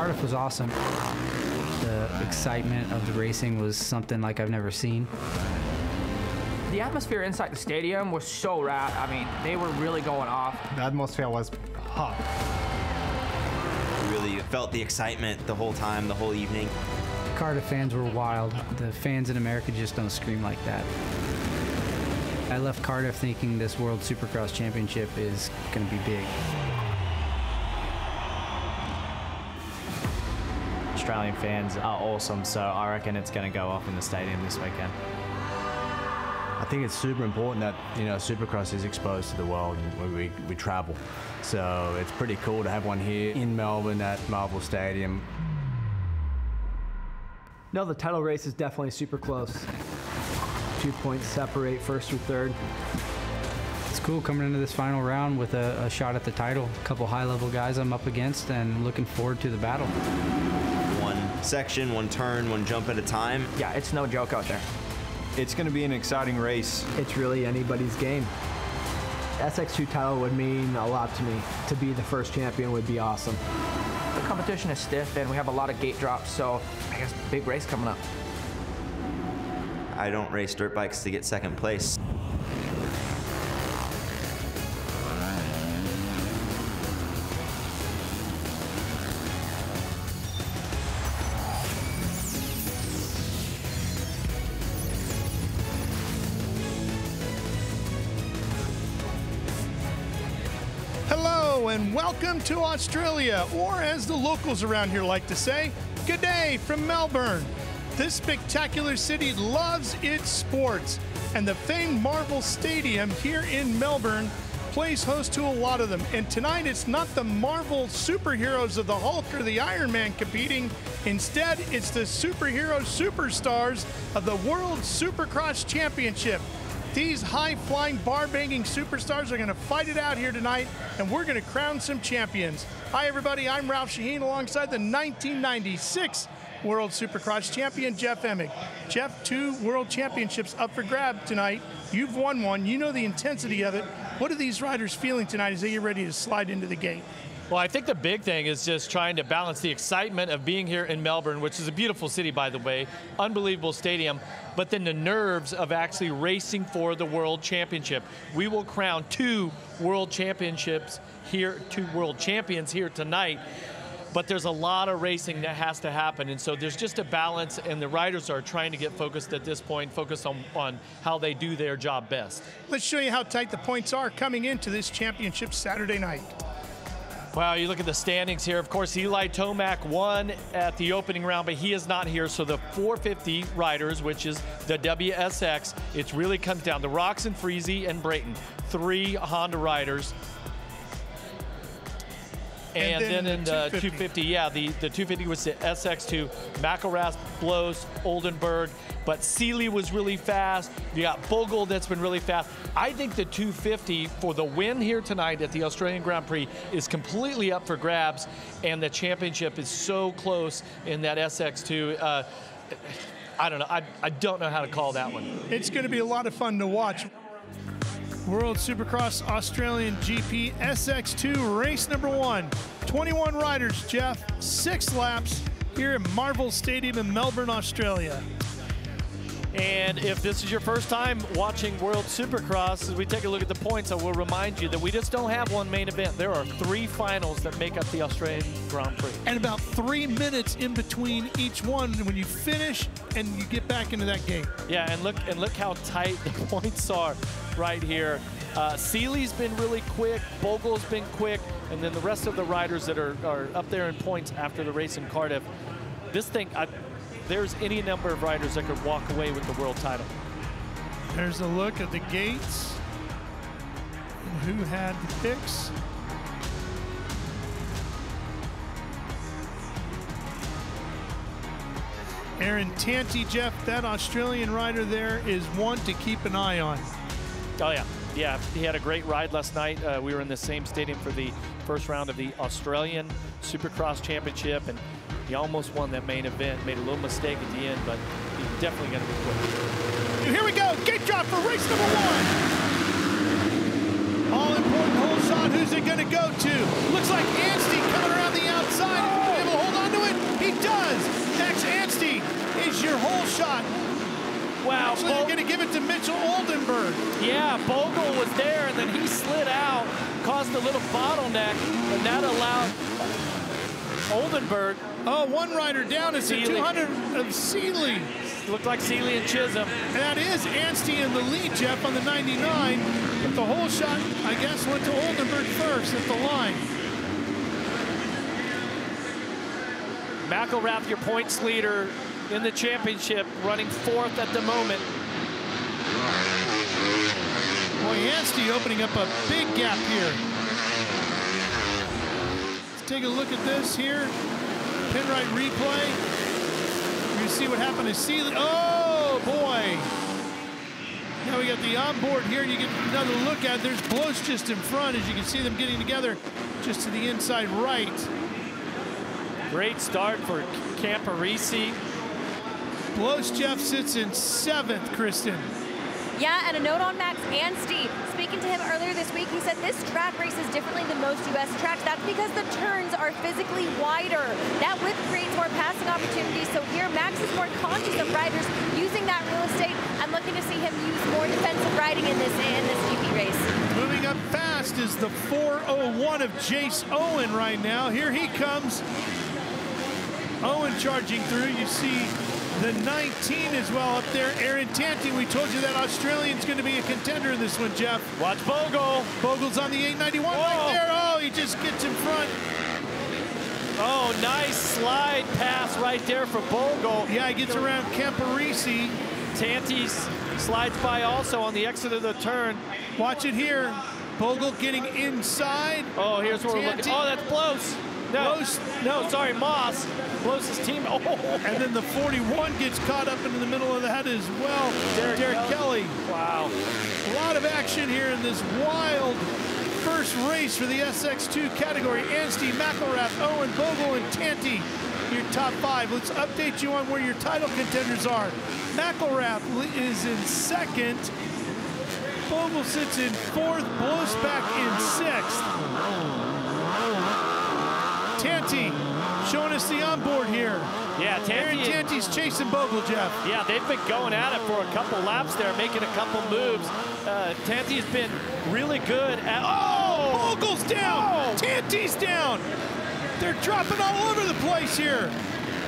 Cardiff was awesome. The excitement of the racing was something like I've never seen. The atmosphere inside the stadium was so rad. I mean, they were really going off. The atmosphere was hot. Really felt the excitement the whole time, the whole evening. Cardiff fans were wild. The fans in America just don't scream like that. I left Cardiff thinking this World Supercross Championship is going to be big. Australian fans are awesome, so I reckon it's going to go off in the stadium this weekend. I think it's super important that, you know, Supercross is exposed to the world and we travel. So it's pretty cool to have one here in Melbourne at Marvel Stadium. No, the title race is definitely super close. 2 points separate first through third. It's cool coming into this final round with a shot at the title. A couple high-level guys I'm up against and looking forward to the battle. One section, one turn, one jump at a time. Yeah, it's no joke out there. It's going to be an exciting race. It's really anybody's game. SX2 title would mean a lot to me. To be the first champion would be awesome. The competition is stiff and we have a lot of gate drops, so I guess big race coming up. I don't race dirt bikes to get second place. Hello and welcome to Australia, or as the locals around here like to say, good day from Melbourne. This spectacular city loves its sports, and the famed Marvel Stadium here in Melbourne plays host to a lot of them. And tonight it's not the Marvel superheroes of the Hulk or the Iron Man competing. Instead, it's the superhero superstars of the World Supercross Championship. These high-flying, bar-banging superstars are going to fight it out here tonight, and we're going to crown some champions. Hi, everybody. I'm Ralph Shaheen alongside the 1996 World Supercross champion, Jeff Emig. Jeff, 2 World Championships up for grab tonight. You've won one. You know the intensity of it. What are these riders feeling tonight as they get ready to slide into the gate? Well, I think the big thing is just trying to balance the excitement of being here in Melbourne, which is a beautiful city, by the way, unbelievable stadium, but then the nerves of actually racing for the World Championship. We will crown 2 World Championships here, 2 World Champions here tonight, but there's a lot of racing that has to happen, and so there's just a balance, and the riders are trying to get focused at this point, focus on how they do their job best. Let's show you how tight the points are coming into this championship Saturday night. Wow, you look at the standings here. Of course, Eli Tomac won at the opening round, but he is not here. So the 450 riders, which is the WSX, it really comes down to Roxon, Freezy, and Brayton. 3 Honda riders. And then in the 250, yeah, the 250 was the SX2, McElrath, Blows, Oldenburg, but Seeley was really fast. You got Bogle that's been really fast. I think the 250 for the win here tonight at the Australian Grand Prix is completely up for grabs, and the championship is so close in that SX2. I don't know. I don't know how to call that one. It's going to be a lot of fun to watch. World Supercross Australian GP SX2 race number 1. 21 riders, Jeff, 6 laps here at Marvel Stadium in Melbourne, Australia. And if this is your first time watching World Supercross, as we take a look at the points, I will remind you that we just don't have one main event. There are 3 finals that make up the Australian Grand Prix. And about 3 minutes in between each one when you finish and you get back into that gate. Yeah, and look how tight the points are right here. Seeley's been really quick, Bogle's been quick, and then the rest of the riders that are up there in points after the race in Cardiff. This thing, there's any number of riders that could walk away with the world title. There's a look at the gates and who had the picks. Aaron Tanti, Jeff, that Australian rider there is one to keep an eye on. Oh yeah, yeah, he had a great ride last night. We were in the same stadium for the first round of the Australian Supercross Championship, and he almost won that main event, made a little mistake at the end, but he's definitely going to be quick. Here we go, gate drop for race number 1. All important hole shot, who's it going to go to? Looks like Anstey coming around the outside. He's able to hold on to here, hole shot. Wow. Actually, they're going to give it to Mitchell Oldenburg. Yeah, Bogle was there, and then he slid out, caused a little bottleneck, and that allowed Oldenburg. Oh, one rider down. It's a 200 of Seeley. Looked like Seeley and Chisholm. That is Anstey in the lead, Jeff, on the 99. But the whole shot, I guess, went to Oldenburg first at the line. McElrath, your points leader in the championship, running fourth at the moment. Boy, Anstey opening up a big gap here. Let's take a look at this here. Pinright replay. You see what happened to Seeley. Oh, boy. Now we got the onboard here, and you get another look at it. There's Blows just in front, as you can see them getting together just to the inside right. Great start for Camparisi. Blows, Jeff, sits in 7th, Kristen. Yeah, and a note on Max Anstey. Speaking to him earlier this week, he said this track races differently than most U.S. tracks. That's because the turns are physically wider. That width creates more passing opportunities. So here, Max is more conscious of riders using that real estate. I'm looking to see him use more defensive riding in this GP race. Moving up fast is the 4:01 of Jace Owen right now. Here he comes. Owen charging through. You see the 19 as well up there. Aaron Tanti, we told you that Australian's going to be a contender in this one, Jeff. Watch Bogle. Bogle's on the 891 right there. Oh, he just gets in front. Oh, nice slide pass right there for Bogle. Yeah, he gets around Camparisi. Tanti slides by also on the exit of the turn. Watch it here. Bogle getting inside. Oh, here's where we're looking. Oh, that's Blows. No, sorry, Moss. Blows his team. Oh. And then the 41 gets caught up into the middle of the head as well. Derek Kelly. Wow. A lot of action here in this wild first race for the SX2 category. Anstey, McElrath, Owen, Bogle, and Tanti, your top 5. Let's update you on where your title contenders are. McElrath is in 2nd. Bogle sits in 4th. Blows back in 6th. Tanti showing us the onboard here. Yeah, Aaron Tanti's chasing Bogle, Jeff. Yeah, they've been going at it for a couple laps there, making a couple moves. Tanti's been really good at... Oh! Bogle's down! Oh. Tanti's down! They're dropping all over the place here.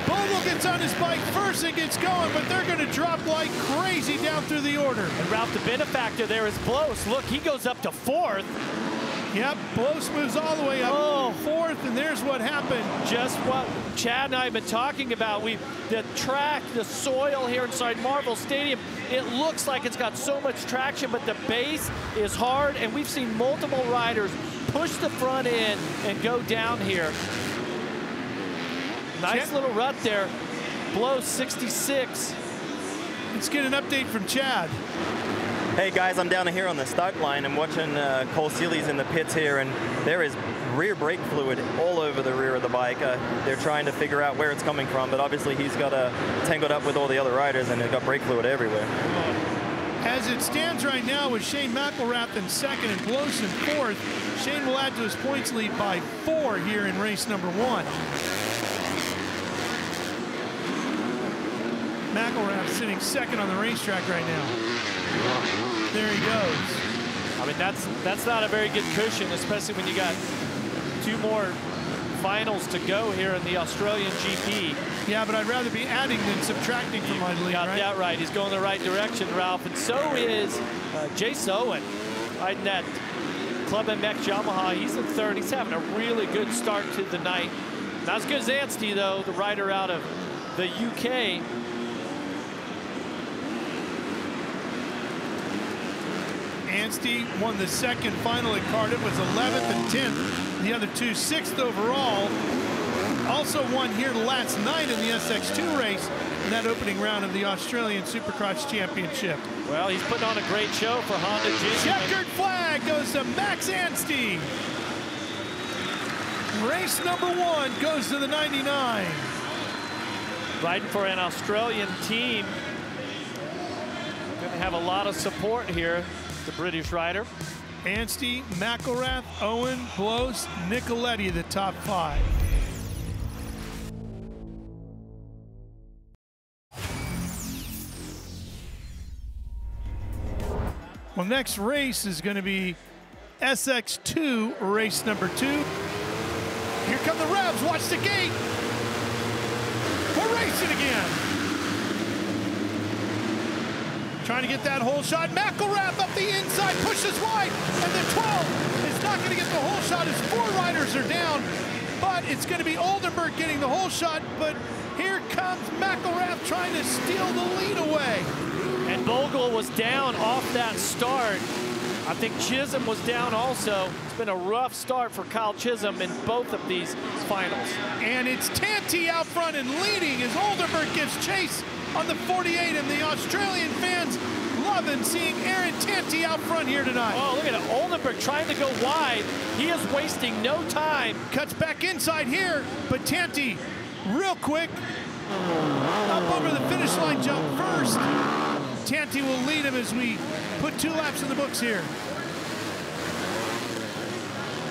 Bogle gets on his bike first and gets going, but they're going to drop like crazy down through the order. And Ralph, the benefactor there is Blows. Look, he goes up to 4th. Yep, Blows moves all the way up 4th, and there's what happened. Just what Chad and I have been talking about. The track, the soil here inside Marvel Stadium, it looks like it's got so much traction, but the base is hard, and we've seen multiple riders push the front end and go down here. Nice little rut there. Blows 66. Let's get an update from Chad. Hey guys, I'm down here on the start line. I'm watching Cole Seeley's in the pits here, and there is rear brake fluid all over the rear of the bike. They're trying to figure out where it's coming from, but obviously he's got tangled up with all the other riders, and they've got brake fluid everywhere. As it stands right now with Shane McElrath in 2nd and Blows in 4th, Shane will add to his points lead by 4 here in race number 1. McElrath sitting 2nd on the racetrack right now. There he goes. I mean, that's not a very good cushion, especially when you got 2 more finals to go here in the Australian GP. Yeah, but I'd rather be adding than subtracting from my lead, got that right. He's going the right direction, Ralph. And so is Jace Owen, riding that Club MX Yamaha. He's in 3rd. He's having a really good start to the night. Not as good as Anstey, though, the rider out of the UK. Anstey won the 2nd final at Cardiff, was 11th and 10th. The other 2 6th overall. Also won here last night in the SX2 race in that opening round of the Australian Supercross Championship. Well, he's putting on a great show for Honda Junior. Checkered flag goes to Max Anstey. Race number 1 goes to the 99. Riding for an Australian team. Going to have a lot of support here. The British rider. Anstey, McElrath, Owen, Blows, Nicoletti, the top 5. Well, next race is going to be SX2, race number 2. Here come the revs. Watch the gate. We're racing again. Trying to get that whole shot. McElrath up the inside, pushes wide, and the 12 is not going to get the whole shot as 4 riders are down. But it's going to be Oldenburg getting the whole shot. But here comes McElrath trying to steal the lead away. And Bogle was down off that start. I think Chisholm was down also. It's been a rough start for Kyle Chisholm in both of these finals. And it's Tanti out front and leading as Oldenburg gives chase on the 48, and the Australian fans loving seeing Aaron Tanti out front here tonight. Oh, look at it. Oldenburg trying to go wide. He is wasting no time. Cuts back inside here, but Tanti real quick up over the finish line jump first. Tanti will lead him as we put 2 laps in the books here.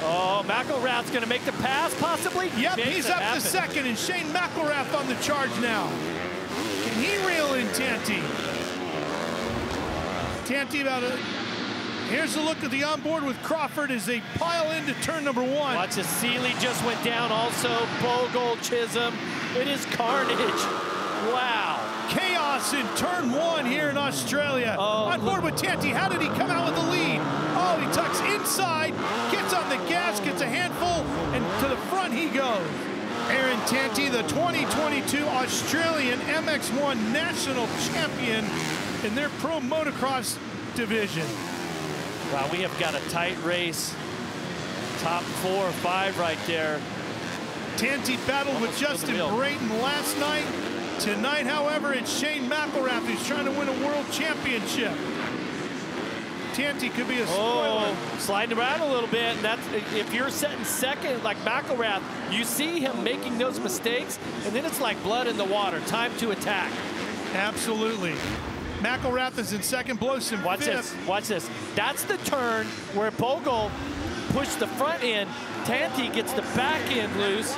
Oh, McElrath's going to make the pass, possibly? Yep, he's up to second, and Shane McElrath on the charge now. Can he reel in Tanti? Tanti about a... Here's a look at the onboard with Crawford as they pile into turn number 1. Watch as Seeley just went down also. Bogle, Chisholm. It is carnage. Wow. Chaos in turn 1 here in Australia. On board with Tanti. How did he come out with the lead? Oh, he tucks inside, gets on the gas, gets a handful, and to the front he goes. Aaron Tanti, the 2022 Australian MX1 national champion in their pro motocross division. Wow, we have got a tight race. Top 4 or 5 right there. Tanti battled with Justin Brayton last night. Tonight, however, it's Shane McElrath who's trying to win a world championship. Tanti could be a spoiler. Oh, sliding around a little bit. And that's, if you're setting second like McElrath, you see him making those mistakes, and then it's like blood in the water. Time to attack. Absolutely. McElrath is in second, Blowson Watch fifth. this, watch this. That's the turn where Bogle pushed the front end. Tanti gets the back end loose.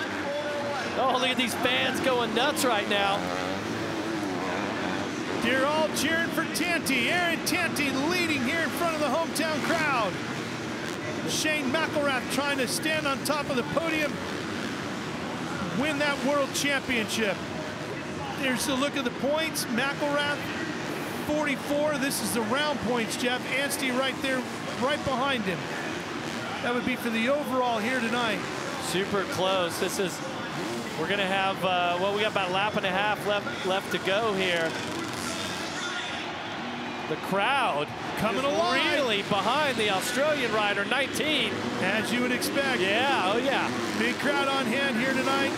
Oh, look at these fans going nuts right now. They're all cheering for Tanti. Aaron Tanti leading here in front of the hometown crowd. Shane McElrath trying to stand on top of the podium, win that world championship. There's the look of the points. McElrath, 44. This is the round points, Jeff. Anstey right there, right behind him. That would be for the overall here tonight. Super close. This is, we're going to have, well, we got about a lap and a half left to go here. The crowd coming alive, really behind the Australian rider, 19. As you would expect. Yeah, oh yeah. Big crowd on hand here tonight.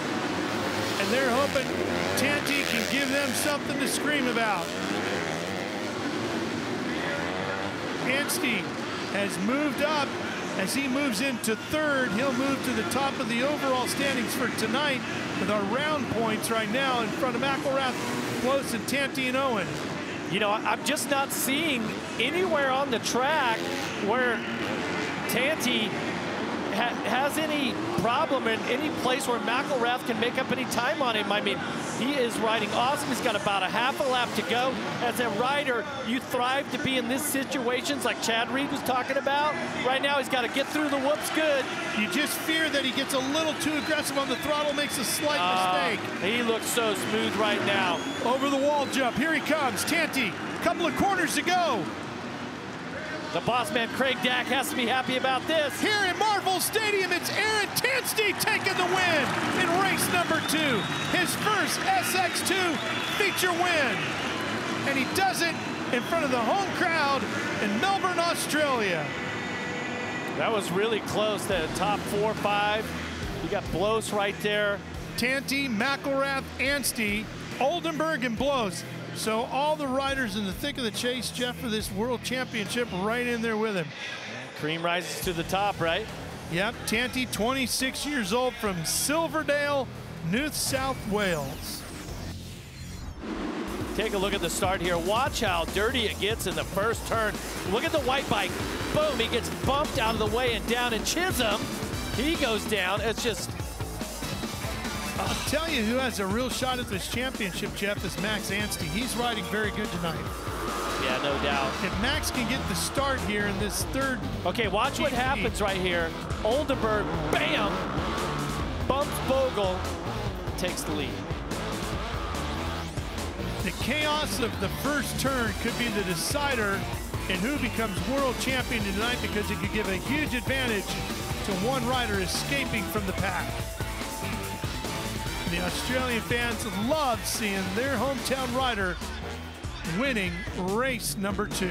And they're hoping Tanti can give them something to scream about. Anstey has moved up. As he moves into third, he'll move to the top of the overall standings for tonight with our round points right now in front of McElrath, Close, and Tanti and Owen. You know, I'm just not seeing anywhere on the track where Tanti has any problem in any place where McElrath can make up any time on him. I mean, he is riding awesome. He's got about a half a lap to go. As a rider, you thrive to be in these situations like Chad Reed was talking about. Right now, he's got to get through the whoops good. You just fear that he gets a little too aggressive on the throttle, makes a slight mistake. He looks so smooth right now. Over the wall jump, here he comes, Tanti. Couple of corners to go. The boss man, Craig Dack, has to be happy about this. Here in Marvel Stadium, it's Aaron Tanti taking the win in race number 2. His first SX2 feature win. And he does it in front of the home crowd in Melbourne, Australia. That was really close, the top 4 or 5. You got Blows right there. Tanti, McElrath, Anstey, Oldenburg, and Blows. So all the riders in the thick of the chase, Jeff, for this world championship right in there with him. Cream rises to the top, right? Yep, Tanti, 26 years old from Silverdale, New South Wales. Take a look at the start here. Watch how dirty it gets in the first turn. Look at the white bike. Boom, he gets bumped out of the way and down. And Chisholm, he goes down. It's just... I'll tell you who has a real shot at this championship, Jeff, is Max Anstey. He's riding very good tonight. Yeah, no doubt. If Max can get the start here in this third. Okay, watch what happens right here. Oldenburg, bam, bumps Bogle, takes the lead. The chaos of the first turn could be the decider in who becomes world champion tonight, because it could give a huge advantage to one rider escaping from the pack. The Australian fans love seeing their hometown rider winning race number 2.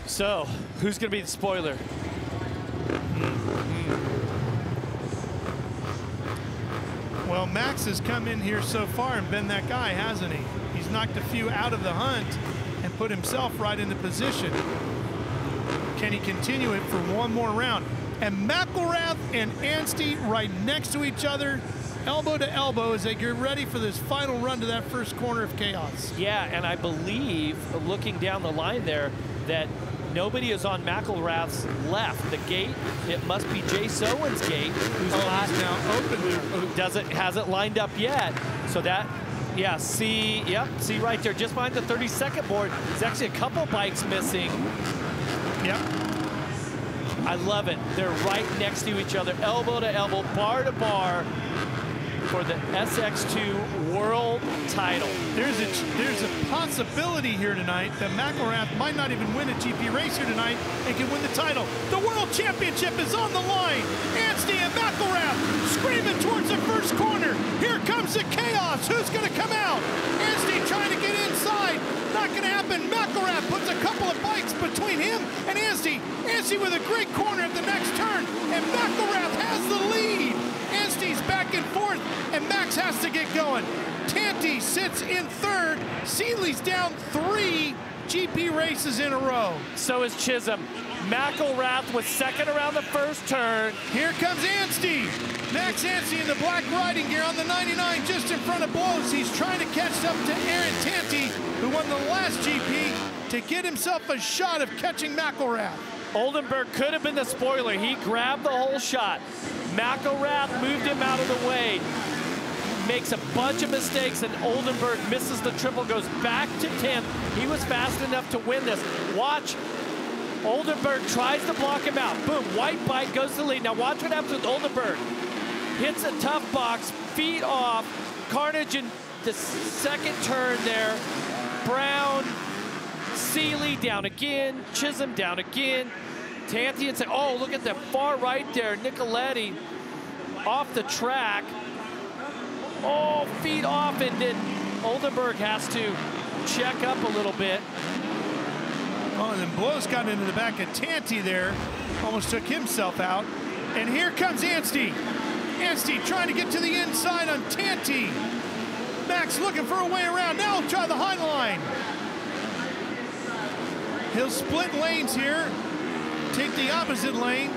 So, who's going to be the spoiler? Well, Max has come in here so far and been that guy, hasn't he? He's knocked a few out of the hunt and put himself right into position. Can he continue it for one more round? And McElrath and Anstey right next to each other, elbow to elbow, as they get ready for this final run to that first corner of chaos. Yeah, and I believe, looking down the line there, that nobody is on McElrath's left. The gate, it must be Jace Owen's gate, who's now open, who hasn't lined up yet. So that, yeah, see right there, just behind the 32nd board, there's actually a couple bikes missing. Yep. I love it. They're right next to each other, elbow to elbow, bar to bar, for the SX2 world title. There's a possibility here tonight that McElrath might not even win a GP race here tonight and can win the title. The world championship is on the line. Anstey and McElrath screaming towards the first corner. Here comes the chaos. Who's going to come out? Anstey trying to get inside. Not going to happen. McElrath puts a couple of bikes between him and Anstey. Anstey with a great corner at the next turn, and McElrath has the lead. Anstey's back and forth, and Max has to get going. Tanti sits in third. Seeley's down 3 GP races in a row. So is Chisholm. McElrath was second around the first turn. Here comes Anstey. Max Anstey in the black riding gear on the 99 just in front of Blows. He's trying to catch up to Aaron Tanti, who won the last GP, to get himself a shot of catching McElrath. Oldenburg could have been the spoiler. He grabbed the whole shot. McElrath moved him out of the way, makes a bunch of mistakes, and Oldenburg misses the triple, goes back to 10th. He was fast enough to win this. Watch, Oldenburg tries to block him out. Boom, white bike goes to the lead. Now watch what happens with Oldenburg. Hits a tough box, feet off, carnage in the second turn there. Brown, Seeley down again, Chisholm down again. Tanti and say, oh, look at the far right there. Nicoletti off the track. Oh, feet off, and then Oldenburg has to check up a little bit. Oh, and then Blows got into the back of Tanti there. Almost took himself out. And here comes Anstey. Anstey trying to get to the inside on Tanti. Max looking for a way around. Now he'll try the high line. He'll split lanes here. Take the opposite lane.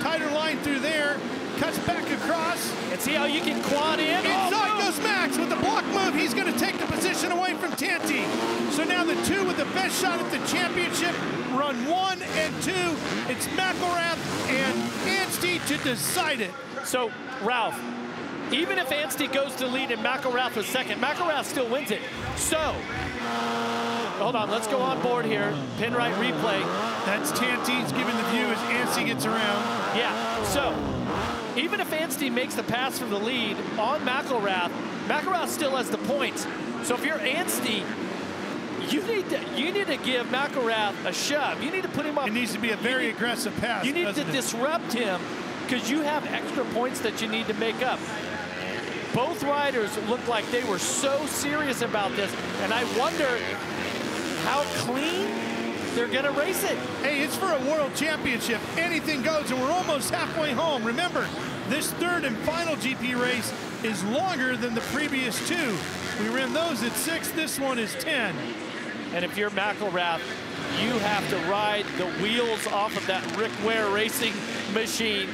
Tighter line through there. Cuts back across. And see how you can quad in? Inside goes Max with the block move. He's going to take the position away from Tanti. So now the two with the best shot at the championship run 1 and 2. It's McElrath and Anstey to decide it. So, Ralph, even if Anstey goes to lead and McElrath was second, McElrath still wins it. So, hold on, let's go on board here. Pin right replay. That's Tanti. He's giving the view as Anstey gets around. Yeah, so even if Anstey makes the pass from the lead on McElrath, McElrath still has the points. So if you're Anstey, you need to give McElrath a shove. You need to put him up. It needs to be a very aggressive pass. You need to disrupt him because you have extra points that you need to make up. Both riders looked like they were so serious about this, and I wonder how clean they're gonna race it. Hey, it's for a world championship. Anything goes, and we're almost halfway home. Remember, this third and final GP race is longer than the previous 2. We ran those at 6. This one is 10. And if you're McElrath, you have to ride the wheels off of that Rick Ware racing machine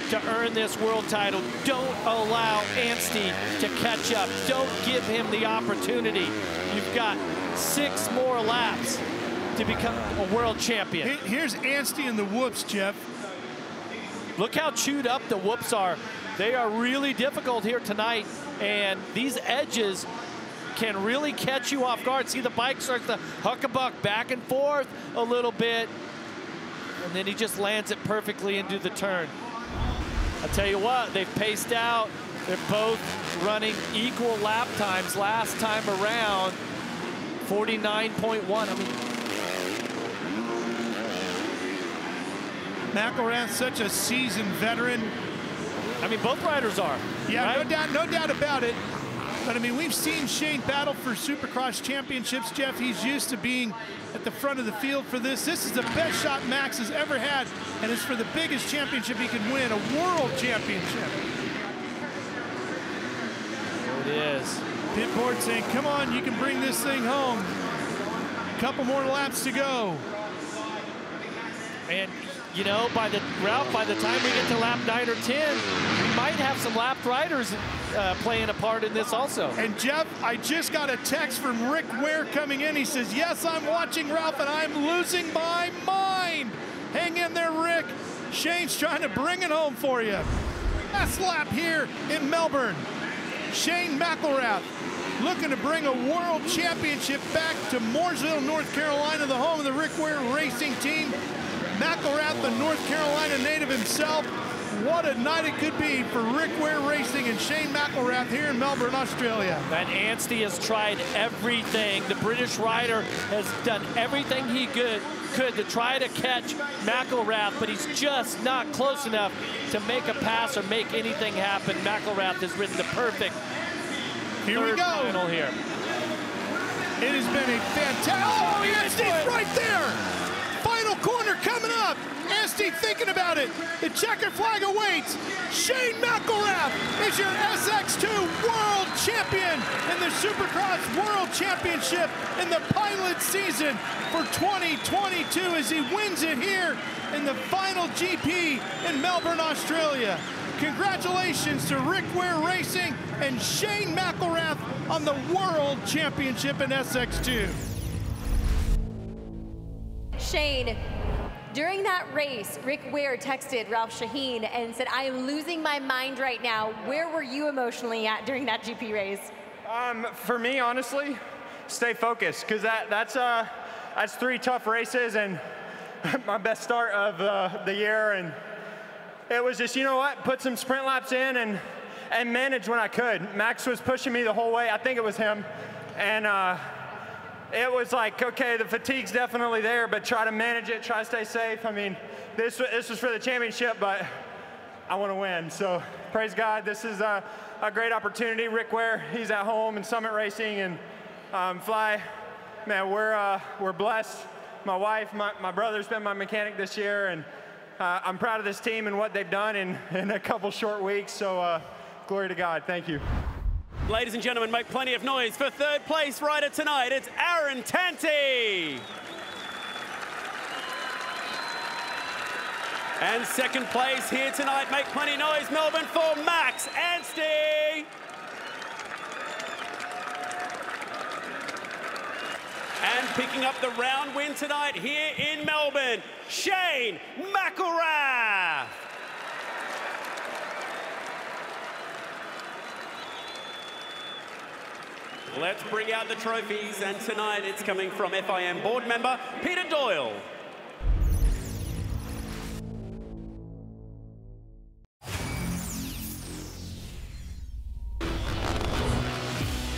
to earn this world title. Don't allow Anstey to catch up. Don't give him the opportunity. You've got 6 more laps to become a world champion. Here's Anstey and the whoops, Jeff. Look how chewed up the whoops are. They are really difficult here tonight, and these edges can really catch you off guard. See, the bike starts to huck-a-buck back and forth a little bit, and then he just lands it perfectly into the turn. I'll tell you what, they've paced out. They're both running equal lap times last time around, 49.1. I mean, McElrath's such a seasoned veteran. I mean, both riders are. Yeah, right? no doubt about it. But I mean, we've seen Shane battle for Supercross championships, Jeff. He's used to being at the front of the field for this. This is the best shot Max has ever had, and it's for the biggest championship he can win, a world championship. It is. Pit board saying, come on, you can bring this thing home. A couple more laps to go. And, you know, Ralph, by the time we get to lap 9 or 10, we might have some lapped riders playing a part in this also. And Jeff, I just got a text from Rick Ware coming in. He says, yes, I'm watching Ralph and I'm losing my mind. Hang in there, Rick. Shane's trying to bring it home for you. Last lap here in Melbourne. Shane McElrath looking to bring a world championship back to Mooresville, North Carolina, the home of the Rick Ware Racing Team. McElrath, the North Carolina native himself. What a night it could be for Rick Ware Racing and Shane McElrath here in Melbourne, Australia. And Anstey has tried everything. The British rider has done everything he could to try to catch McElrath, but he's just not close enough to make a pass or make anything happen. McElrath has ridden the perfect third final here. It has been a fantastic... Oh, Anstey's right there! Final corner coming up. Anstey thinking about it. The checker flag awaits. Shane McElrath is your SX2 World Champion in the Supercross World Championship in the pilot season for 2022 as he wins it here in the final GP in Melbourne, Australia. Congratulations to Rick Ware Racing and Shane McElrath on the World Championship in SX2. Shane, during that race, Rick Ware texted Ralph Shaheen and said, I am losing my mind right now. Where were you emotionally at during that GP race? For me, honestly, stay focused, because that's 3 tough races and my best start of the year. And it was just, you know what, put some sprint laps in and manage when I could. Max was pushing me the whole way. I think it was him. And it was like, okay, the fatigue's definitely there, but try to manage it, try to stay safe. I mean, this was for the championship, but I want to win. So praise God, this is a great opportunity. Rick Ware, he's at home in Summit Racing, and Fly, man, we're blessed. My wife, my brother's been my mechanic this year, and I'm proud of this team and what they've done in a couple short weeks. So glory to God. Thank you. Ladies and gentlemen, make plenty of noise for third place rider tonight. It's Aaron Tanti. And second place here tonight, make plenty of noise, Melbourne, for Max Anstey. And picking up the round win tonight here in Melbourne, Shane McElrath. Let's bring out the trophies, and tonight it's coming from FIM board member Peter Doyle.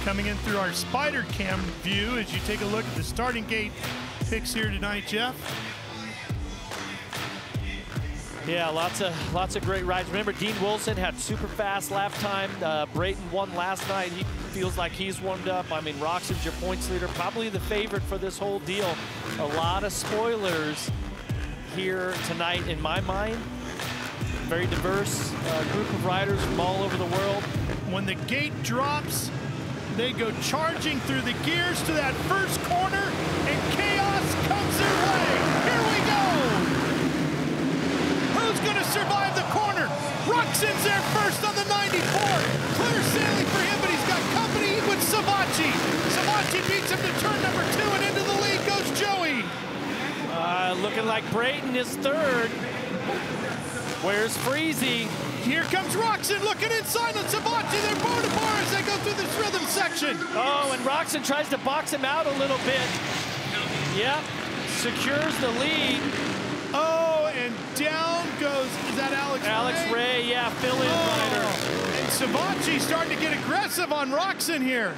Coming in through our spider cam view as you take a look at the starting gate picks here tonight, Jeff. Yeah, lots of great rides. Remember, Dean Wilson had super fast lap time. Brayton won last night. He feels like he's warmed up. I mean, Roxon's your points leader, probably the favorite for this whole deal. A lot of spoilers here tonight in my mind. Very diverse group of riders from all over the world. When the gate drops, they go charging through the gears to that first corner, and chaos comes their way. Here we go. Who's going to survive the corner? Roxon's there first on the 94. Clear sailing for him, but he's got company with Savachi. Savachi beats him to turn number 2, and into the lead goes Joey. Looking like Brayton is third. Where's Freezy? Here comes Roxon looking inside on Savatgy. They're bar to bar as they go through this rhythm section. Oh, and Roxon tries to box him out a little bit. Yep, secures the lead. Oh, and down goes, is that Alex Ray? Alex Ray, yeah, fill-in rider. And Savatgy starting to get aggressive on Roxon here.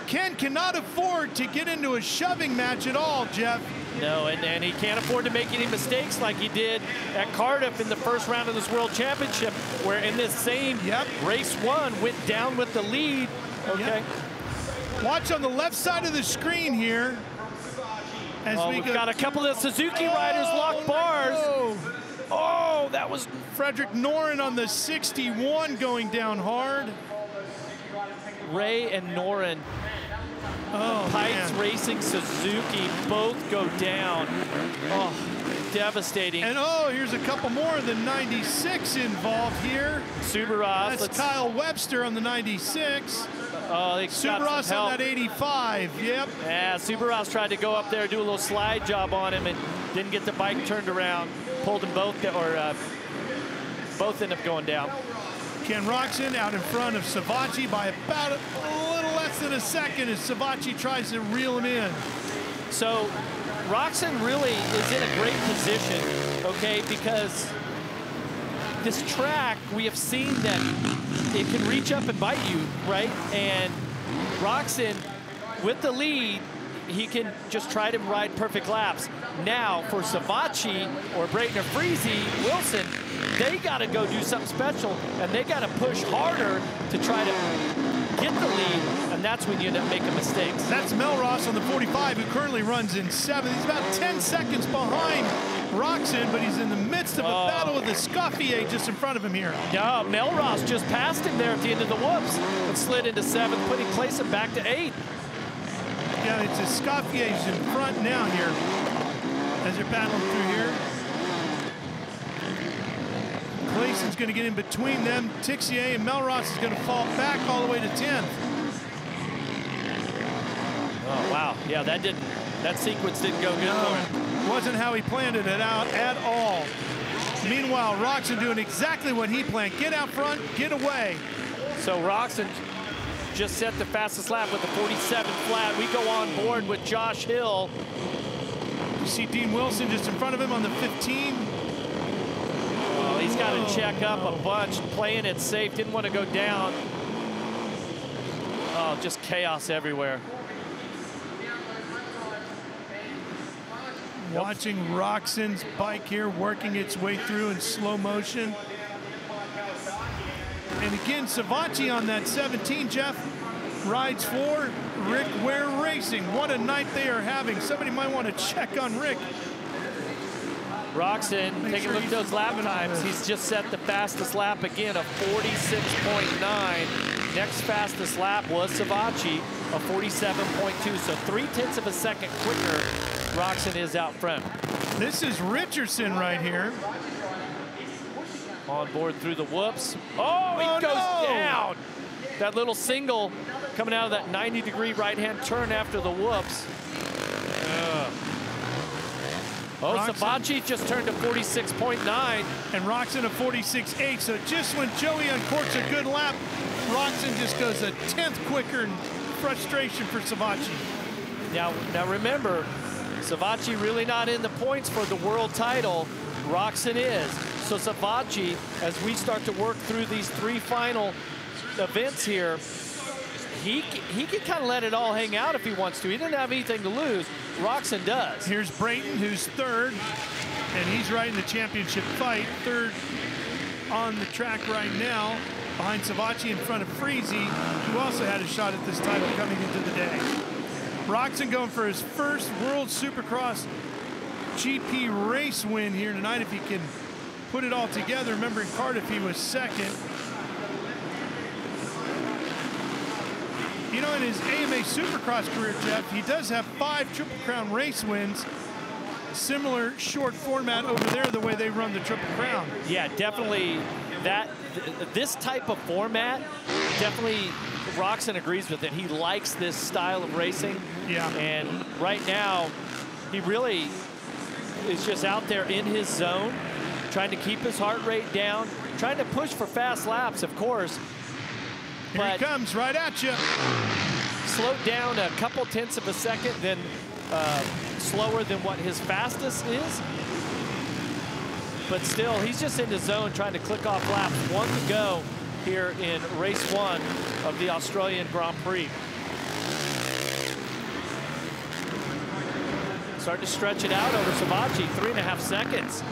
Ken cannot afford to get into a shoving match at all, Jeff. No, and he can't afford to make any mistakes like he did at Cardiff in the first round of this World Championship, where in this same race one, went down with the lead. Okay. Yep. Watch on the left side of the screen here. As we've got a couple of Suzuki riders lock bars. Oh, that was Frederick Noren on the 61 going down hard. Ray and Noren. Pikes Racing Suzuki both go down. Oh, devastating. And here's a couple more of the 96 involved here. Subaros. That's Kyle Webster on the 96. Oh, they Subaros on that 85, yep. Yeah, Subaros tried to go up there, do a little slide job on him, and didn't get the bike turned around. Pulled them both, both end up going down. Ken Roxon out in front of Savatgy by about a little less than a second as Savatgy tries to reel him in. So Roxon really is in a great position, okay, because this track, we have seen that it can reach up and bite you, right? And Roxon, with the lead, he can just try to ride perfect laps. Now, for Savatgy or Brayton or Freezy, Wilson, they got to go do something special, and they got to push harder to try to get the lead, and that's when you end up making mistakes. That's Melross on the 45, who currently runs in 7th. He's about 10 seconds behind Roxon, but he's in the midst of a battle with Escoffier just in front of him here. No, Melross just passed him there at the end of the whoops and slid into 7th, putting Clayson back to 8th. Yeah, it's Escoffier's in front now here as they're battling through here. Clayson's going to get in between them. Tixier and Melross is going to fall back all the way to 10th. Oh, wow. Yeah, that sequence didn't go good for him. Wasn't how he planned it out at all. Meanwhile, Roxon doing exactly what he planned. Get out front, get away. So Roxon just set the fastest lap with the 47 flat. We go on board with Josh Hill. You see Dean Wilson just in front of him on the 15. Oh, he's got to check up a bunch, playing it safe, didn't want to go down. Oh, just chaos everywhere. Watching Roxon's bike here working its way through in slow motion. And again, Savatgy on that 17, Jeff, rides for Rick Ware Racing. What a night they are having. Somebody might want to check on Rick. Roxon, taking a look at those lap times. He's just set the fastest lap again, a 46.9. Next fastest lap was Savatgy, a 47.2. So 0.3 of a second quicker. Roxon is out front. This is Richardson right here. On board through the whoops. Oh, he goes down. That little single coming out of that 90-degree right-hand turn after the whoops. Savatgy just turned to 46.9. And Roxon a 46.8. So just when Joey uncorks a good lap, Roxon just goes a 10th quicker in frustration for Savatgy. Now remember, Savatgy really not in the points for the world title. Roxon is. So Savatgy, as we start to work through these 3 final events here, he can kind of let it all hang out if he wants to. He doesn't have anything to lose. Roxon does. Here's Brayton, who's 3rd, and he's right in the championship fight. 3rd on the track right now, behind Savatgy in front of Freezy, who also had a shot at this title coming into the day. Roxon going for his first World Supercross GP race win here tonight, if he can put it all together. Remember, in Cardiff, he was 2nd. You know, in his AMA Supercross career, Jeff, he does have 5 Triple Crown race wins. Similar short format over there, the way they run the Triple Crown. Yeah, definitely this type of format, definitely Roxon agrees with it. He likes this style of racing. Yeah. And right now, he really is just out there in his zone, trying to keep his heart rate down, trying to push for fast laps, of course. Here he comes, right at you. Slowed down a couple tenths of a second, then slower than what his fastest is. But still, he's just in the zone trying to click off laps. 1 to go here in race 1 of the Australian Grand Prix. Starting to stretch it out over Savatgy, 3.5 seconds.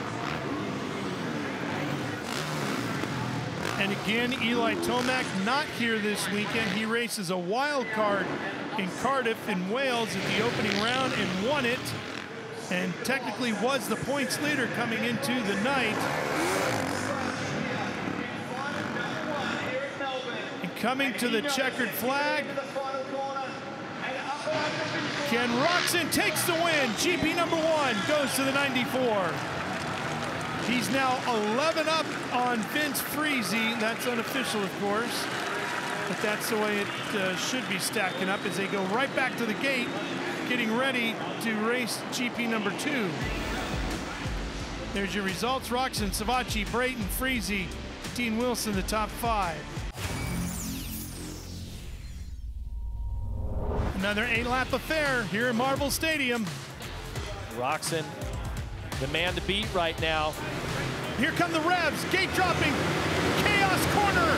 And again, Eli Tomac not here this weekend. He races a wild card in Cardiff in Wales at the opening round and won it. And technically was the points leader coming into the night. And coming to the checkered flag, Ken Roczen takes the win. GP number 1 goes to the 94. He's now 11 up on Vince Friese. That's unofficial, of course. But that's the way it should be stacking up as they go right back to the gate, getting ready to race GP number 2. There's your results. Roczen, Savatgy, Brayton, Friese, Dean Wilson, the top 5. Another 8-lap affair here in Marvel Stadium. Roczen, the man to beat right now. Here come the revs, gate dropping, chaos corner,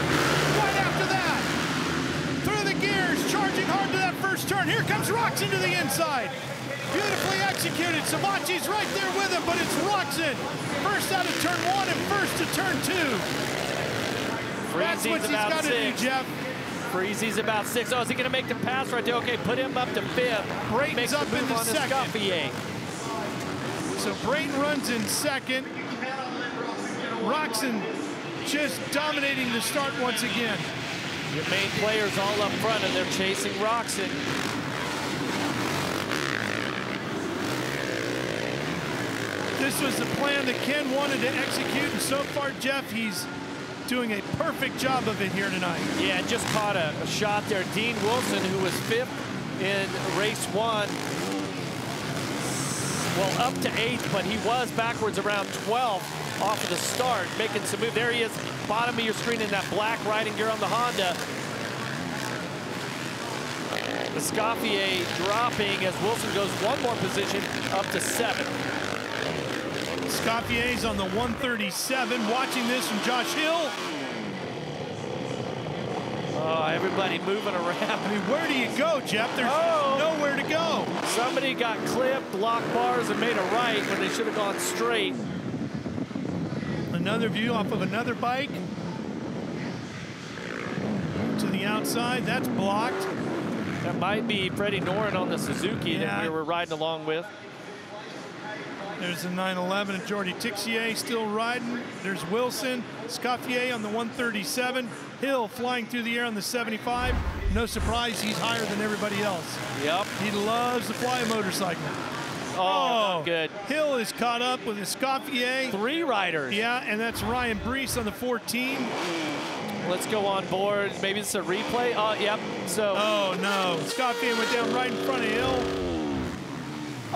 right after that. Through the gears, charging hard to that first turn. Here comes Roczen to the inside. Beautifully executed. Savatgy's right there with him, but it's Roczen. First out of turn 1 and first to turn 2. That's what he's got to do, Jeff. Friese's about 6. Oh, is he going to make the pass right there? Okay, put him up to 5th. Brayton's up in the second. So Brayton runs in second. Roczen just dominating the start once again. Your main players all up front, and they're chasing Roczen. This was the plan that Ken wanted to execute, and so far, Jeff, he's doing a perfect job of it here tonight. Yeah, just caught a shot there. Dean Wilson, who was 5th in race 1. Well, up to 8th, but he was backwards around 12th off of the start, making some move. There he is, bottom of your screen in that black riding gear on the Honda. Escoffier dropping as Wilson goes 1 more position up to 7th. Escoffier's on the 137, watching this from Josh Hill. Oh, everybody moving around. I mean, where do you go, Jeff? There's nowhere to go. Somebody got clipped, blocked bars, and made a right when they should have gone straight. Another view off of another bike. To the outside, that's blocked. That might be Freddie Noren on the Suzuki that we were riding along with. There's the 911 and Jordy Tixier still riding. There's Wilson, Escoffier on the 137. Hill flying through the air on the 75. No surprise, he's higher than everybody else. Yep. He loves to fly a motorcycle. Oh, good. Hill is caught up with Escoffier. 3 riders. Yeah, and that's Ryan Brees on the 14. Let's go on board. Maybe it's a replay. Oh, yep. So. Oh, no. Escoffier went down right in front of Hill.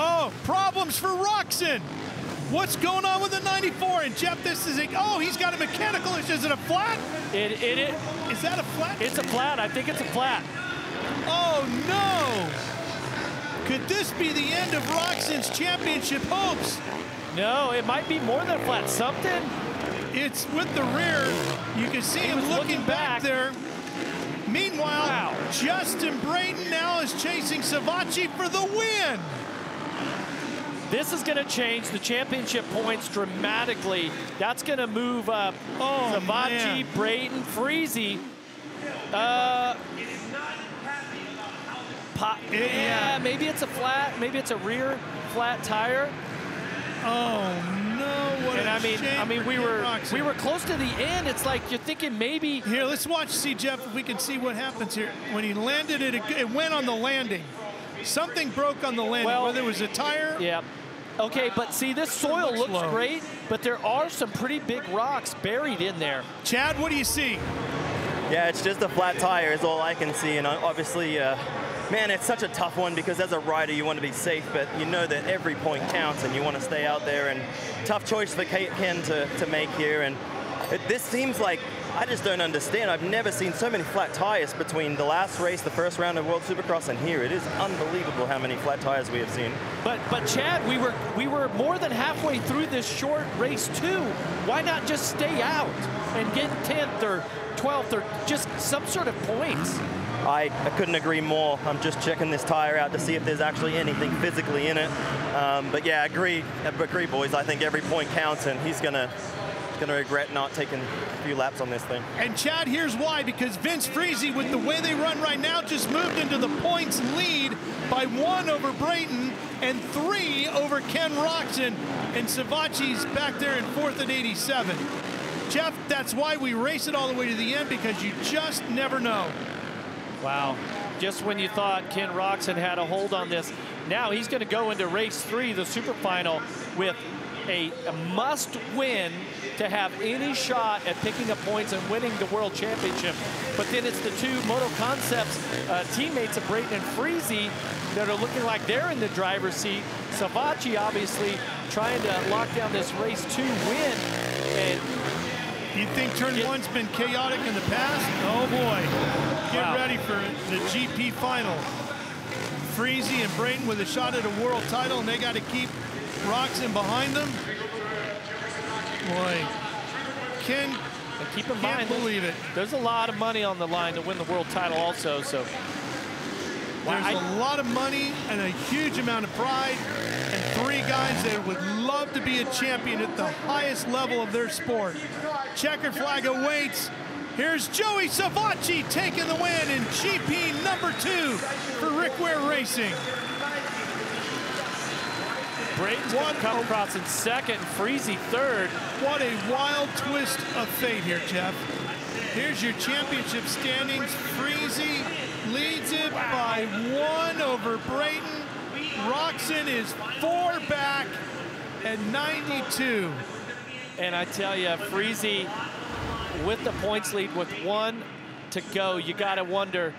Oh, problems for Roczen. What's going on with the 94? And Jeff, this is he's got a mechanical issue. Is it a flat? Is that a flat? It's a flat. I think it's a flat. Oh, no. Could this be the end of Roczen's championship hopes? No, it might be more than a flat. Something. It's with the rear. You can see him looking back there. Meanwhile, Justin Brayton now is chasing Savatgy for the win. This is going to change the championship points dramatically. That's going to move up Savatgy, Brayton, Friese. Maybe it's a flat. Maybe it's a rear flat tire. Oh no! What and a I mean, we were close to the end. It's like you're thinking maybe. Here, let's see, Jeff, if we can see what happens here. When he landed it went on the landing. Something broke on the landing. Well, whether it was a tire. Yeah. Okay, but see, this soil looks great, but there are some pretty big rocks buried in there. Chad, what do you see? Yeah, it's just a flat tire is all I can see, and obviously, man, it's such a tough one because as a rider, you want to be safe, but you know that every point counts, and you want to stay out there. And tough choice for Ken to make here, and This seems like, I just don't understand. I've never seen so many flat tires between the last race, the first round of World Supercross, and here. It is unbelievable how many flat tires we have seen. But Chad, we were more than halfway through this short race too. Why not just stay out and get 10th or 12th or just some sort of points? I couldn't agree more. I'm just checking this tire out to see if there's actually anything physically in it. But yeah, agree, boys. I think every point counts, and he's gonna regret not taking a few laps on this thing. And Chad, here's why, because Vince Friese, with the way they run right now, just moved into the points lead by 1 over Brayton and 3 over Ken Roxon, and Savacci's back there in 4th at 87. Jeff, that's why we race it all the way to the end, because you just never know. Wow, just when you thought Ken Roxon had a hold on this, now he's going to go into race 3, the super final, with a must-win to have any shot at picking up points and winning the World Championship. But then it's the 2 Moto Concepts teammates of Brayton and Friese that are looking like they're in the driver's seat. Savacci obviously trying to lock down this race 2 win. And you think turn 1's been chaotic in the past? Oh boy, get ready for the GP final. Friese and Brayton with a shot at a world title, and they got to keep Roxon behind them. Boy, Ken, keep in can't mind, believe it. There's a lot of money on the line to win the world title also, so. There's a lot of money and a huge amount of pride, and 3 guys that would love to be a champion at the highest level of their sport. Checker flag awaits. Here's Joey Savacci taking the win in GP number 2 for Rick Ware Racing. Brayton's going to come across in 2nd, Friese 3rd. What a wild twist of fate here, Jeff. Here's your championship standings. Friese leads it by 1 over Brayton. Roxon is 4 back at 92. And I tell you, Friese with the points lead with 1 to go, you got to wonder,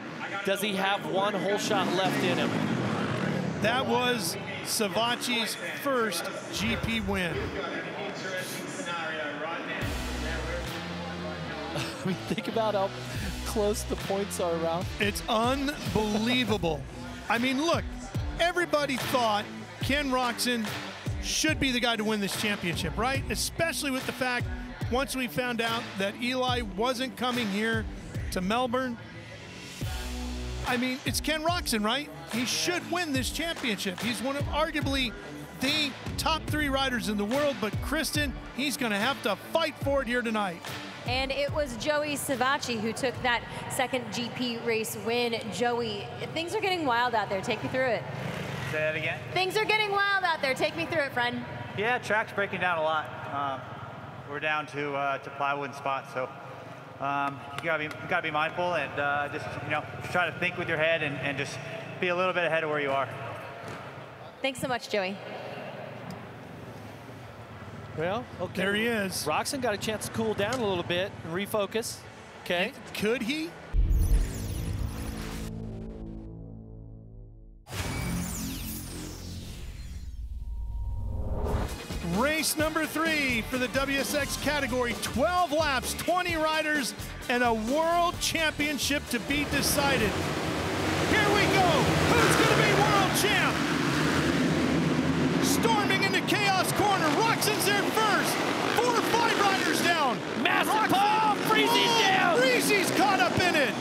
does he have 1 whole shot left in him? That was Savacci's first GP win. I mean, think about how close the points are, Ralph. It's unbelievable. I mean, look, everybody thought Ken Roxon should be the guy to win this championship, right? Especially with the fact, once we found out that Eli wasn't coming here to Melbourne. I mean, it's Ken Roxon, right? He should win this championship. He's one of arguably the top 3 riders in the world, but Kristen, he's gonna have to fight for it here tonight. And it was Joey Savacci who took that 2nd GP race win. Joey, things are getting wild out there. Take me through it. Say that again? Things are getting wild out there. Take me through it, friend. Yeah, track's breaking down a lot. We're down to plywood spots, so you gotta be mindful and just try to think with your head and just be a little bit ahead of where you are. Thanks so much, Joey. Well, okay. There he is. Roxon got a chance to cool down a little bit and refocus. Okay. Could he? Race number 3 for the WSX category. 12 laps, 20 riders, and a world championship to be decided. Here we go. Who's going to be world champ? Storming into Chaos Corner. Roxon's there first. 4 or 5 riders down. Massive ball. Friese's down. Friese's caught up in it.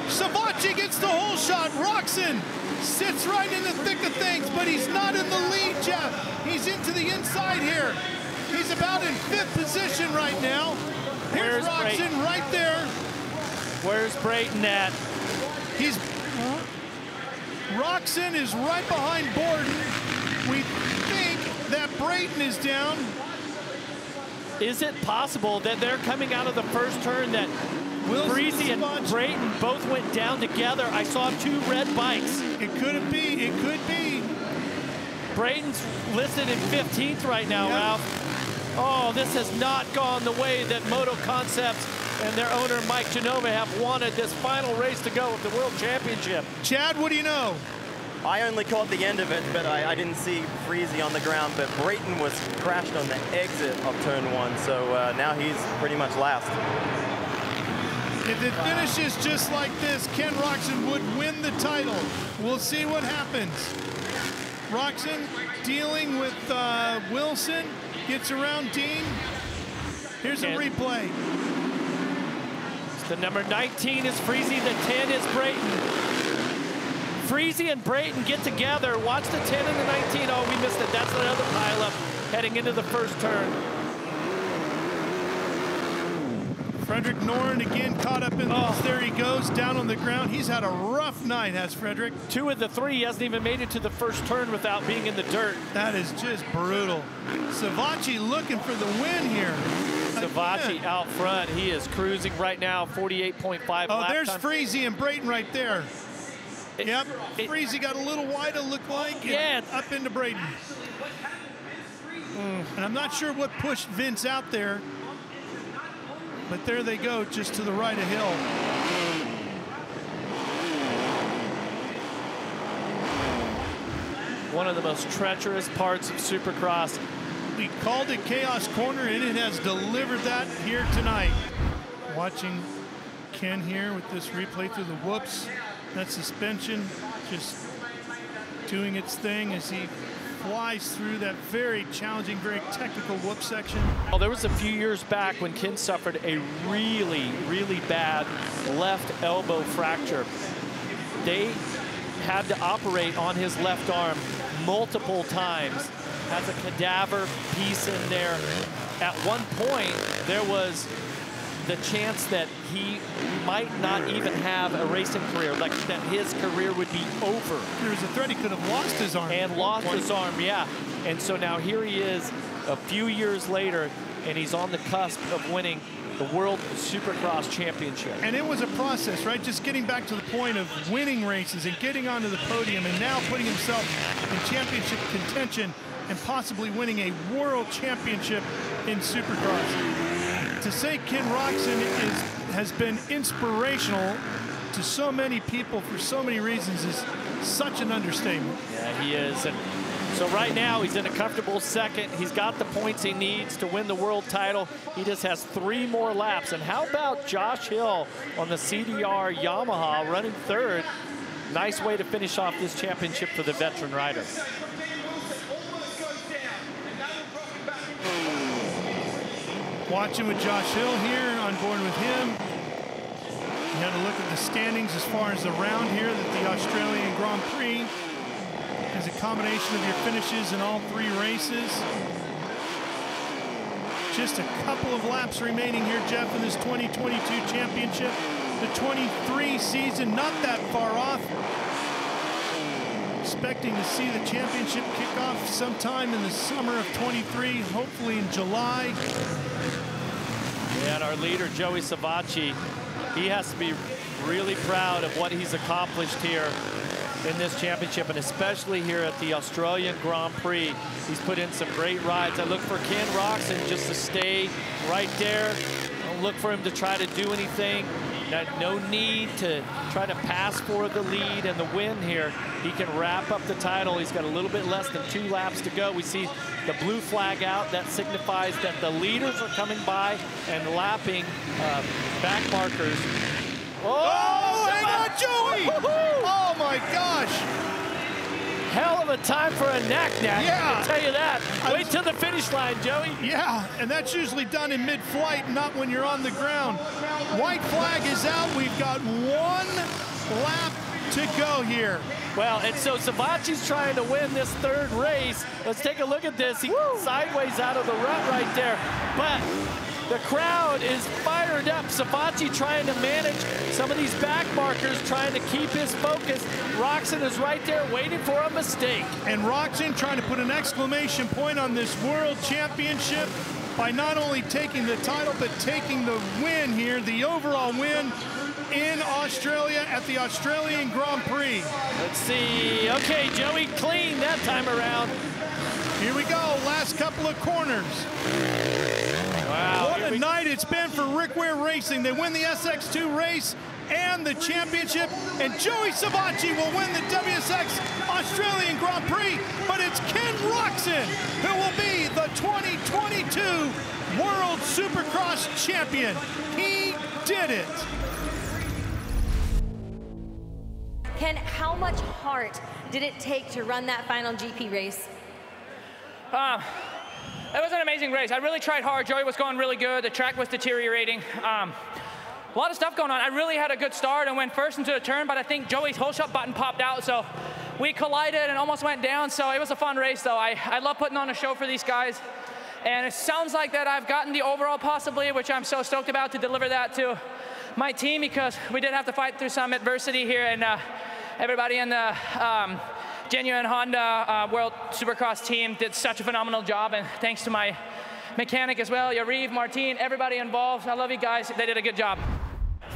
Savacci gets the whole shot. Roxon sits right in the thick of things, but he's not in the lead, Jeff. He's into the inside here. He's about in 5th position right now. Here's Roxon right there. Where's Brayton at? Roxon is right behind Borden. We think that Brayton is down. Is it possible that they're coming out of the first turn that Friese and Brayton both went down together? I saw 2 red bikes. It could be. It could be. Brayton's listed in 15th right now, Ralph. Oh, this has not gone the way that Moto Concepts and their owner, Mike Genova, have wanted this final race to go with the World Championship. Chad, what do you know? I only caught the end of it, but I didn't see Freezy on the ground. But Brayton was crashed on the exit of turn 1, so now he's pretty much last. If it finishes just like this, Ken Roczen would win the title. We'll see what happens. Roczen dealing with Wilson, gets around Dean. Here's a replay. The number 19 is Freezy, the 10 is Brayton. Freezy and Brayton get together. Watch the 10 and the 19. Oh, we missed it. That's another pileup heading into the first turn. Frederick Noren again caught up in this. There he goes, down on the ground. He's had a rough night, has Frederick. 2 of the 3. He hasn't even made it to the first turn without being in the dirt. That is just brutal. Savachi looking for the win here. Savachi out front. He is cruising right now, 48.5 lap Oh, there's time. Freezy and Brayton right there. Yep, Freezy got a little wide, it looked like. Yeah. Up into Brayton. And I'm not sure what pushed Vince out there, but there they go, just to the right of Hill. One of the most treacherous parts of Supercross. We called it Chaos Corner, and it has delivered that here tonight. Watching Ken here with this replay through the whoops. That suspension just doing its thing as he flies through that very challenging, very technical whoop section. Well, there was a few years back when Ken suffered a really, really bad left elbow fracture. They had to operate on his left arm multiple times. Has a cadaver piece in there. At one point, there was the chance that he might not even have a racing career, like that his career would be over. There was a threat he could have lost his arm. And lost his arm, yeah. And so now here he is a few years later, and he's on the cusp of winning the World Supercross Championship. And it was a process, right? Just getting back to the point of winning races and getting onto the podium and now putting himself in championship contention and possibly winning a world championship in Supercross. To say Ken Roczen has been inspirational to so many people for so many reasons is such an understatement. Yeah, he is. And so right now he's in a comfortable second. He's got the points he needs to win the world title. He just has 3 more laps. And how about Josh Hill on the CDR Yamaha running 3rd? Nice way to finish off this championship for the veteran rider. Watching with Josh Hill here, on board with him. You had to look at the standings as far as the round here, that the Australian Grand Prix is a combination of your finishes in all 3 races. Just a couple of laps remaining here, Jeff, in this 2022 championship. The 23 season, not that far off. Expecting to see the championship kick off sometime in the summer of 23, hopefully in July. And our leader, Joey Savachi, he has to be really proud of what he's accomplished here in this championship, and especially here at the Australian Grand Prix. He's put in some great rides. I look for Ken Roczen just to stay right there. Don't look for him to try to do anything. No need to try to pass for the lead and the win here. He can wrap up the title. He's got a little bit less than 2 laps to go. We see the blue flag out. That signifies that the leaders are coming by and lapping back markers. Oh, hang on, Joey! Oh my gosh! Hell of a time for a knack-knack, yeah. I can tell you that. Wait till the finish line, Joey. Yeah, and that's usually done in mid-flight, not when you're on the ground. White flag is out. We've got 1 lap to go here. Well, and so Savachi's trying to win this 3rd race. Let's take a look at this. He sideways out of the rut right there. But the crowd is fired up. Savachi trying to manage some of these back markers, trying to keep his focus. Roczen is right there waiting for a mistake. And Roczen trying to put an exclamation point on this world championship by not only taking the title, but taking the win here, the overall win in Australia at the Australian Grand Prix. Let's see. Okay, Joey, clean that time around. Here we go, last couple of corners. Wow. What a night it's been for Rick Ware Racing. They win the SX2 race, and the championship. And Joey Savacci will win the WSX Australian Grand Prix, but it's Ken Roczen who will be the 2022 World Supercross Champion. He did it. Ken, how much heart did it take to run that final GP race? It was an amazing race. I really tried hard. Joey was going really good. The track was deteriorating. A lot of stuff going on. I really had a good start and went first into the turn, but I think Joey's whole shot button popped out, so we collided and almost went down. So it was a fun race, though. I love putting on a show for these guys. And it sounds like that I've gotten the overall possibly, which I'm so stoked about to deliver that to my team, because we did have to fight through some adversity here, and everybody in the Genuine Honda World Supercross team did such a phenomenal job, and thanks to my mechanic as well, Yariv, Martin, everybody involved. I love you guys. They did a good job.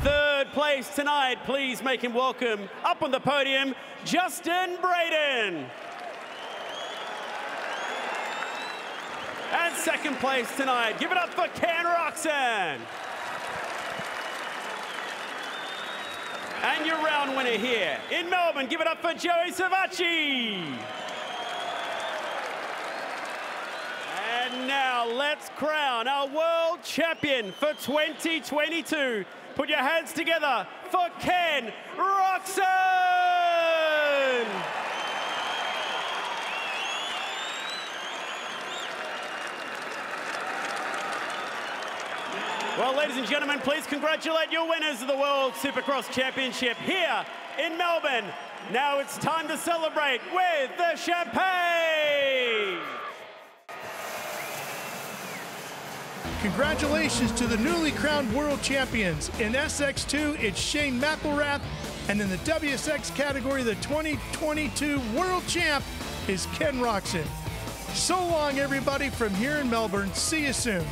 Third place tonight, please make him welcome up on the podium, Justin Braden. And second place tonight, give it up for Ken Roczen. And your round winner here in Melbourne, give it up for Joey Savacci. And now let's crown our world champion for 2022. Put your hands together for Ken Roczen. Well, ladies and gentlemen, please congratulate your winners of the World Supercross Championship here in Melbourne. Now it's time to celebrate with the champagne. Congratulations to the newly crowned world champions. In SX2, it's Shane McElrath, and in the WSX category, the 2022 world champ is Ken Roczen. So long, everybody, from here in Melbourne. See you soon.